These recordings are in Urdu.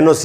NOC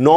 9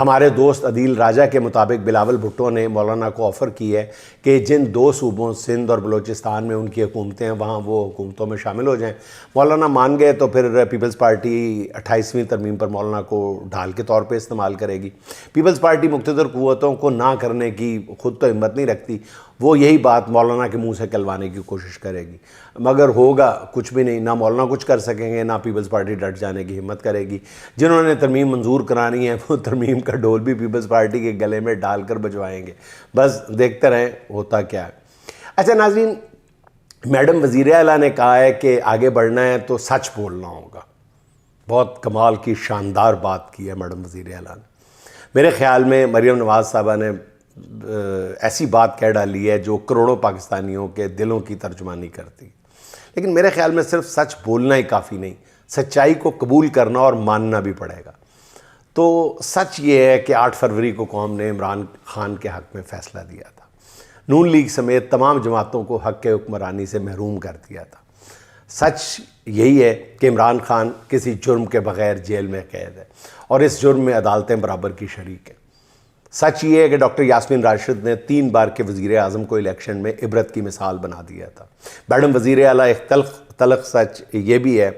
ہمارے دوست عدیل راجہ کے مطابق بلاول بھٹو نے مولانا کو آفر کی ہے کہ جن 2 صوبوں سندھ اور بلوچستان میں ان کی حکومتیں ہیں وہاں وہ حکومتوں میں شامل ہو جائیں. مولانا مان گئے تو پھر پیپلز پارٹی 28ویں ترمیم پر مولانا کو ڈھال کے طور پہ استعمال کرے گی. پیپلز پارٹی مقتدر قوتوں کو نہ کرنے کی خود تو ہمت نہیں رکھتی, وہ یہی بات مولانا کے منہ سے کلوانے کی کوشش کرے گی, مگر ہوگا کچھ بھی نہیں. نہ مولانا کچھ کر سکیں گے, نہ پیپلز پارٹی ڈٹ جانے کی ہمت کرے گی. جنہوں نے ترمیم منظور کرانی ہے وہ ترمیم کا ڈھول بھی پیپلز پارٹی کے گلے میں ڈال کر بجوائیں گے. بس دیکھتے رہیں ہوتا کیا ہے. اچھا ناظرین, میڈم وزیر اعلیٰ نے کہا ہے کہ آگے بڑھنا ہے تو سچ بولنا ہوگا. بہت کمال کی شاندار بات کی ہے میڈم وزیر اعلیٰ نے. میرے خیال میں مریم نواز صاحبہ نے ایسی بات کہہ ڈالی ہے جو کروڑوں پاکستانیوں کے دلوں کی ترجمانی کرتی. لیکن میرے خیال میں صرف سچ بولنا ہی کافی نہیں, سچائی کو قبول کرنا اور ماننا بھی پڑے گا. تو سچ یہ ہے کہ 8 فروری کو قوم نے عمران خان کے حق میں فیصلہ دیا تھا. نون لیگ سمیت تمام جماعتوں کو حق کے حکمرانی سے محروم کر دیا تھا. سچ یہی ہے کہ عمران خان کسی جرم کے بغیر جیل میں قید ہے اور اس جرم میں عدالتیں برابر کی شریک ہیں. سچ یہ ہے کہ ڈاکٹر یاسمین راشد نے 3 بار کے وزیر اعظم کو الیکشن میں عبرت کی مثال بنا دیا تھا. میڈم وزیر اعلیٰ ایک تلخ سچ یہ بھی ہے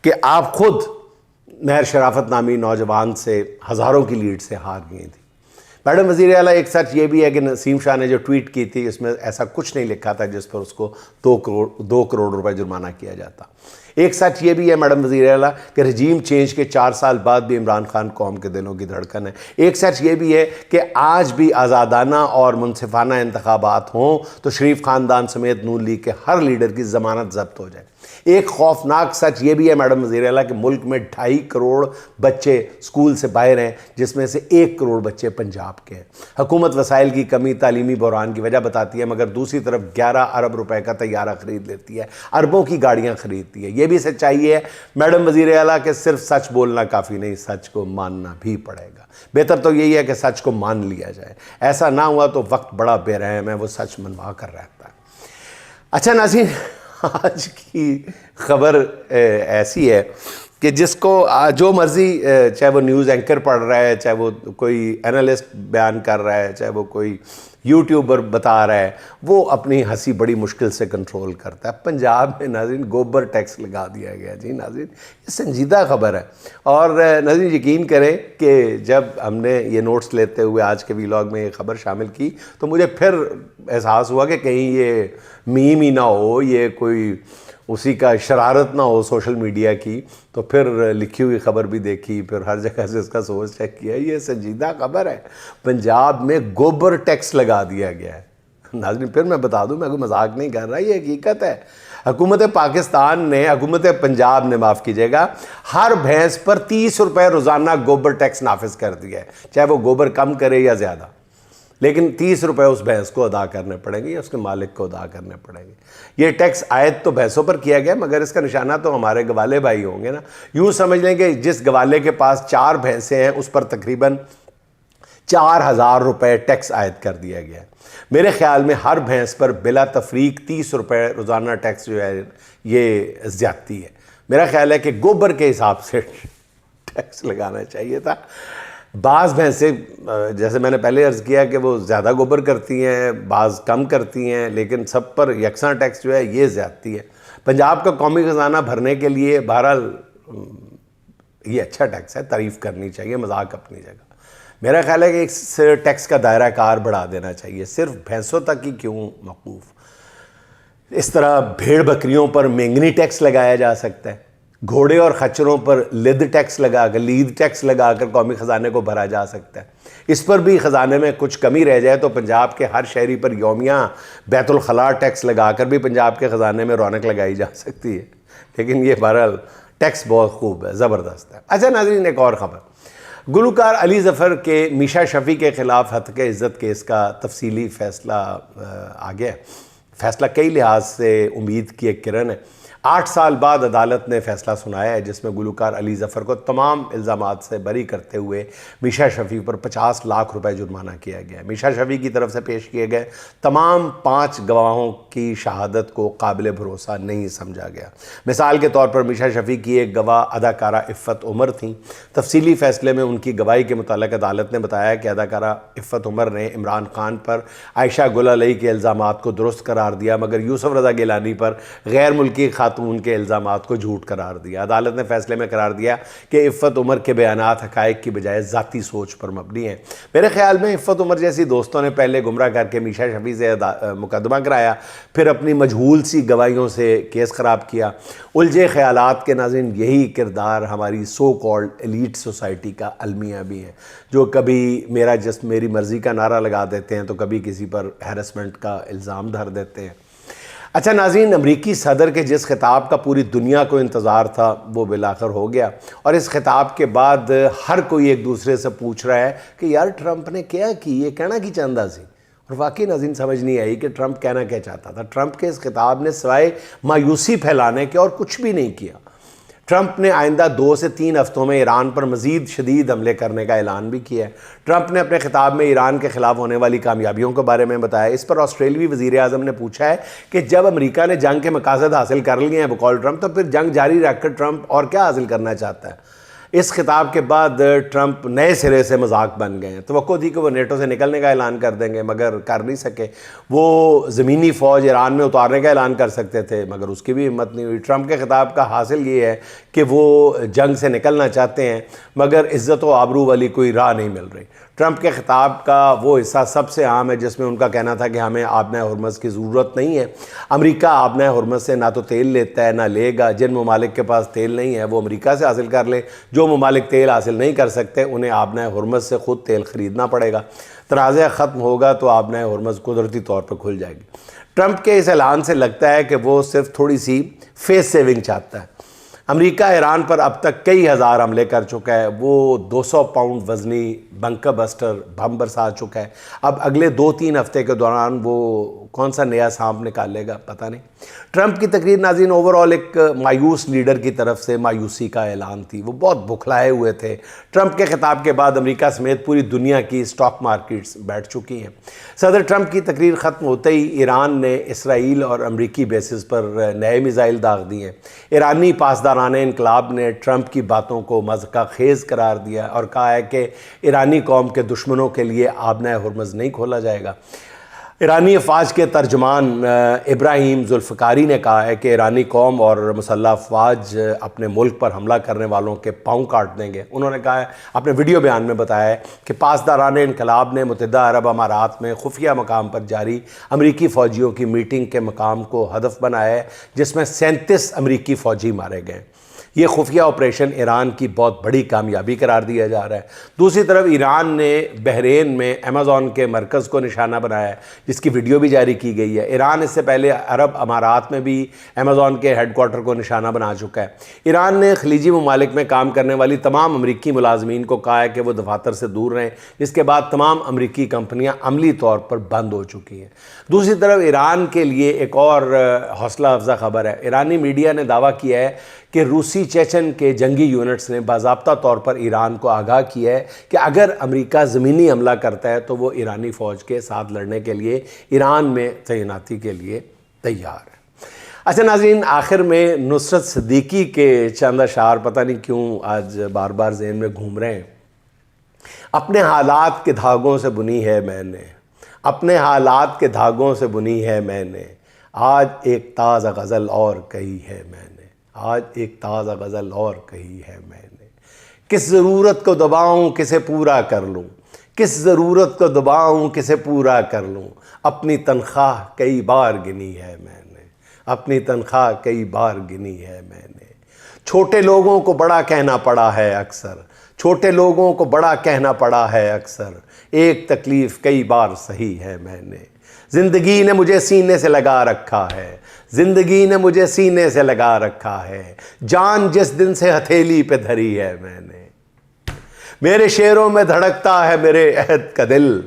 کہ آپ خود مہر شرافت نامی نوجوان سے ہزاروں کی لیڈ سے ہار گئی تھی. میڈم وزیر اعلیٰ ایک سچ یہ بھی ہے کہ نسیم شاہ نے جو ٹویٹ کی تھی اس میں ایسا کچھ نہیں لکھا تھا جس پر اس کو 2 کروڑ روپے جرمانہ کیا جاتا. ایک سچ یہ بھی ہے میڈم وزیر اعلیٰ کہ رجیم چینج کے 4 سال بعد بھی عمران خان قوم کے دلوں کی دھڑکن ہے. ایک سچ یہ بھی ہے کہ آج بھی آزادانہ اور منصفانہ انتخابات ہوں تو شریف خاندان سمیت نون لیگ کے ہر لیڈر کی ضمانت ضبط ہو جائے. ایک خوفناک سچ یہ بھی ہے میڈم وزیر اعلیٰ کہ ملک میں 2.5 کروڑ بچے اسکول سے باہر ہیں, جس میں سے 1 کروڑ بچے پنجاب کے ہیں. حکومت وسائل کی کمی تعلیمی بحران کی وجہ بتاتی ہے, مگر دوسری طرف 11 ارب روپے کا طیارہ خرید لیتی ہے, اربوں کی گاڑیاں خریدتی ہے. یہ بھی سچائی ہے میڈم وزیر اعلیٰ کہ صرف سچ بولنا کافی نہیں, سچ کو ماننا بھی پڑے گا. بہتر تو یہی ہے کہ سچ کو مان لیا جائے. ایسا نہ ہوا تو وقت بڑا بے رحم ہے, وہ سچ منوا کر رہتا ہے. اچھا ناظرین, آج کی خبر ایسی ہے کہ جس کو جو مرضی, چاہے وہ نیوز اینکر پڑھ رہا ہے, چاہے وہ کوئی اینالسٹ بیان کر رہا ہے, چاہے وہ کوئی یوٹیوبر بتا رہا ہے, وہ اپنی ہنسی بڑی مشکل سے کنٹرول کرتا ہے. پنجاب میں ناظرین گوبر ٹیکس لگا دیا گیا. جی ناظرین, یہ سنجیدہ خبر ہے. اور ناظرین یقین کریں کہ جب ہم نے یہ نوٹس لیتے ہوئے آج کے ویلاگ میں یہ خبر شامل کی تو مجھے پھر احساس ہوا کہ کہیں یہ میم ہی نہ ہو, یہ کوئی اسی کا شرارت نہ ہو سوشل میڈیا کی. تو پھر لکھی ہوئی خبر بھی دیکھی, پھر ہر جگہ سے اس کا سورس چیک کیا. یہ سنجیدہ خبر ہے, پنجاب میں گوبر ٹیکس لگا دیا گیا ہے. ناظرین پھر میں بتا دوں, میں کوئی مذاق نہیں کر رہا, یہ حقیقت ہے. حکومت پاکستان نے, حکومت پنجاب نے معاف کیجیے گا, ہر بھینس پر 30 روپے روزانہ گوبر ٹیکس نافذ کر دیا ہے, چاہے وہ گوبر کم کرے یا زیادہ. لیکن 30 روپے اس بھینس کو ادا کرنے پڑیں گے یا اس کے مالک کو ادا کرنے پڑیں گے. یہ ٹیکس عائد تو بھینسوں پر کیا گیا, مگر اس کا نشانہ تو ہمارے گوالے بھائی ہوں گے نا. یوں سمجھ لیں کہ جس گوالے کے پاس 4 بھینسیں ہیں اس پر تقریباً 4000 روپے ٹیکس عائد کر دیا گیا ہے. میرے خیال میں ہر بھینس پر بلا تفریق 30 روپے روزانہ ٹیکس جو ہے یہ زیادتی ہے. میرا خیال ہے کہ گوبر کے حساب سے ٹیکس لگانا چاہیے تھا. بعض بھینسیں جیسے میں نے پہلے عرض کیا کہ وہ زیادہ گوبر کرتی ہیں, بعض کم کرتی ہیں, لیکن سب پر یکساں ٹیکس جو ہے یہ زیادتی ہے. پنجاب کا قومی خزانہ بھرنے کے لیے بہرحال یہ اچھا ٹیکس ہے, تعریف کرنی چاہیے, مذاق اپنی جگہ. میرا خیال ہے کہ اس ٹیکس کا دائرہ کار بڑھا دینا چاہیے, صرف بھینسوں تک ہی کیوں موقوف. اس طرح بھیڑ بکریوں پر مینگنی ٹیکس لگایا جا سکتا ہے, گھوڑے اور خچروں پر لید ٹیکس لگا کر قومی خزانے کو بھرا جا سکتا ہے. اس پر بھی خزانے میں کچھ کمی رہ جائے تو پنجاب کے ہر شہری پر یومیہ بیت الخلاء ٹیکس لگا کر بھی پنجاب کے خزانے میں رونق لگائی جا سکتی ہے. لیکن یہ بہرحال ٹیکس بہت خوب ہے, زبردست ہے. اچھا ناظرین, ایک اور خبر. گلوکار علی ظفر کے میشا شفیع کے خلاف ہتک عزت کیس کا تفصیلی فیصلہ آ گیا ہے. فیصلہ کئی لحاظ سے امید کی ایک کرن ہے. 8 سال بعد عدالت نے فیصلہ سنایا ہے جس میں گلوکار علی ظفر کو تمام الزامات سے بری کرتے ہوئے میشا شفیع پر 50 لاکھ روپے جرمانہ کیا گیا ہے۔ میشا شفیع کی طرف سے پیش کیے گئے تمام 5 گواہوں کی شہادت کو قابل بھروسہ نہیں سمجھا گیا۔ مثال کے طور پر میشا شفیع کی ایک گواہ اداکارہ عفت عمر تھیں۔ تفصیلی فیصلے میں ان کی گواہی کے متعلق عدالت نے بتایا کہ اداکارہ عفت عمر نے عمران خان پر عائشہ گل علیہ کے الزامات کو درست قرار دیا، مگر یوسف رضا گیلانی پر غیر ملکی خاتون کے الزامات کو جھوٹ قرار دیا۔ عدالت نے فیصلے میں قرار دیا کہ عفت عمر کے بیانات حقائق کی بجائے ذاتی سوچ پر مبنی ہیں۔ میرے خیال میں عفت عمر جیسی دوستوں نے پہلے گمراہ کر کے میشا شفیع سے مقدمہ کرایا، پھر اپنی مجہول سی گواہیوں سے کیس خراب کیا۔ الجھے خیالات کے ناظرین، یہی کردار ہماری سو کالڈ ایلیٹ سوسائٹی کا المیہ بھی ہے، جو کبھی میرا جسم میری مرضی کا نعرہ لگا دیتے ہیں تو کبھی کسی پر ہیرسمنٹ کا الزام دھر دیتے ہیں۔ اچھا ناظرین، امریکی صدر کے جس خطاب کا پوری دنیا کو انتظار تھا وہ بالآخر ہو گیا، اور اس خطاب کے بعد ہر کوئی ایک دوسرے سے پوچھ رہا ہے کہ یار ٹرمپ نے کیا کی، یہ کہنا کی چاہتا سی؟ اور واقعی ناظرین سمجھ نہیں آئی کہ ٹرمپ کہنا کیا چاہتا تھا۔ ٹرمپ کے اس خطاب نے سوائے مایوسی پھیلانے کے اور کچھ بھی نہیں کیا۔ ٹرمپ نے آئندہ 2 سے 3 ہفتوں میں ایران پر مزید شدید حملے کرنے کا اعلان بھی کیا ہے۔ ٹرمپ نے اپنے خطاب میں ایران کے خلاف ہونے والی کامیابیوں کے بارے میں بتایا۔ اس پر آسٹریلوی وزیر اعظم نے پوچھا ہے کہ جب امریکہ نے جنگ کے مقاصد حاصل کر لیے ہیں بقول ٹرمپ، تو پھر جنگ جاری رکھ کر ٹرمپ اور کیا حاصل کرنا چاہتا ہے؟ اس خطاب کے بعد ٹرمپ نئے سرے سے مذاق بن گئے ہیں۔ توقع تھی کہ وہ نیٹو سے نکلنے کا اعلان کر دیں گے، مگر کر نہیں سکے۔ وہ زمینی فوج ایران میں اتارنے کا اعلان کر سکتے تھے، مگر اس کی بھی ہمت نہیں ہوئی۔ ٹرمپ کے خطاب کا حاصل یہ ہے کہ وہ جنگ سے نکلنا چاہتے ہیں، مگر عزت و آبرو والی کوئی راہ نہیں مل رہی۔ ٹرمپ کے خطاب کا وہ حصہ سب سے عام ہے جس میں ان کا کہنا تھا کہ ہمیں آبنۂ ہرمز کی ضرورت نہیں ہے۔ امریکہ آبنۂ ہرمز سے نہ تو تیل لیتا ہے نہ لے گا۔ جن ممالک کے پاس تیل نہیں ہے وہ امریکہ سے حاصل کر لے، جو ممالک تیل حاصل نہیں کر سکتے انہیں آبنۂ ہرمز سے خود تیل خریدنا پڑے گا۔ تنازع ختم ہوگا تو آبنۂ ہرمز قدرتی طور پر کھل جائے گی۔ ٹرمپ کے اس اعلان سے لگتا ہے کہ وہ صرف تھوڑی سی فیس سیونگ چاہتا ہے۔ امریکہ ایران پر اب تک کئی ہزار حملے کر چکا ہے۔ وہ 200 پاؤنڈ وزنی بنکر بسٹر بم برسا چکا ہے۔ اب اگلے 2-3 ہفتے کے دوران وہ کون سا نیا سانپ نکالے گا پتہ نہیں۔ ٹرمپ کی تقریر ناظرین اوورآل ایک مایوس لیڈر کی طرف سے مایوسی کا اعلان تھی۔ وہ بہت بکھلائے ہوئے تھے۔ ٹرمپ کے خطاب کے بعد امریکہ سمیت پوری دنیا کی اسٹاک مارکیٹس بیٹھ چکی ہیں۔ صدر ٹرمپ کی تقریر ختم ہوتے ہی ایران نے اسرائیل اور امریکی بیسز پر نئے میزائل داغ دیے ہیں۔ ایرانی پاسداران انقلاب نے ٹرمپ کی باتوں کو مضحکہ خیز قرار دیا اور کہا ہے کہ ایرانی قوم کے دشمنوں کے لیے آبنۂ ہرمز نہیں کھولا جائے گا۔ ایرانی افواج کے ترجمان ابراہیم ذوالفقاری نے کہا ہے کہ ایرانی قوم اور مسلح افواج اپنے ملک پر حملہ کرنے والوں کے پاؤں کاٹ دیں گے۔ انہوں نے کہا ہے، اپنے ویڈیو بیان میں بتایا ہے کہ پاسداران انقلاب نے متحدہ عرب امارات میں خفیہ مقام پر جاری امریکی فوجیوں کی میٹنگ کے مقام کو ہدف بنایا ہے، جس میں 37 امریکی فوجی مارے گئے۔ یہ خفیہ آپریشن ایران کی بہت بڑی کامیابی قرار دیا جا رہا ہے۔ دوسری طرف ایران نے بحرین میں ایمیزون کے مرکز کو نشانہ بنایا ہے، جس کی ویڈیو بھی جاری کی گئی ہے۔ ایران اس سے پہلے عرب امارات میں بھی ایمیزون کے ہیڈ کوارٹر کو نشانہ بنا چکا ہے۔ ایران نے خلیجی ممالک میں کام کرنے والی تمام امریکی ملازمین کو کہا ہے کہ وہ دفاتر سے دور رہیں، جس کے بعد تمام امریکی کمپنیاں عملی طور پر بند ہو چکی ہیں۔ دوسری طرف ایران کے لیے ایک اور حوصلہ افزا خبر ہے۔ ایرانی میڈیا نے دعویٰ کیا ہے کہ روسی چیچن کے جنگی یونٹس نے باضابطہ طور پر ایران کو آگاہ کیا ہے کہ اگر امریکہ زمینی حملہ کرتا ہے تو وہ ایرانی فوج کے ساتھ لڑنے کے لیے ایران میں تعیناتی کے لیے تیار ہے۔ اچھا ناظرین، آخر میں نصرت صدیقی کے چند اشعار پتہ نہیں کیوں آج بار بار ذہن میں گھوم رہے ہیں۔ اپنے حالات کے دھاگوں سے بنی ہے میں نے، اپنے حالات کے دھاگوں سے بنی ہے میں نے، آج ایک تازہ غزل اور کہی ہے میں نے، آج ایک تازہ غزل اور کہی ہے میں نے، کس ضرورت کو دباؤں کسے پورا کر لوں، کس ضرورت کو دباؤں کسے پورا کر لوں، اپنی تنخواہ کئی بار گنی ہے میں نے، اپنی تنخواہ کئی بار گنی ہے میں نے، چھوٹے لوگوں کو بڑا کہنا پڑا ہے اکثر، چھوٹے لوگوں کو بڑا کہنا پڑا ہے اکثر، ایک تکلیف کئی بار سہی ہے میں نے، زندگی نے مجھے سینے سے لگا رکھا ہے، زندگی نے مجھے سینے سے لگا رکھا ہے، جان جس دن سے ہتھیلی پہ دھری ہے میں نے، میرے شعروں میں دھڑکتا ہے میرے عہد کا دل،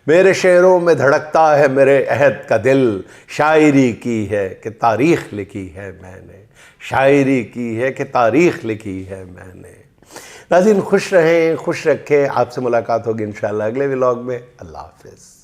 میرے شعروں میں دھڑکتا ہے میرے عہد کا دل، شاعری کی ہے کہ تاریخ لکھی ہے میں نے، شاعری کی ہے کہ تاریخ لکھی ہے میں نے۔ ناظرین خوش رہیں، خوش رکھیں، آپ سے ملاقات ہوگی انشاءاللہ اگلے ولاگ میں۔ اللہ حافظ۔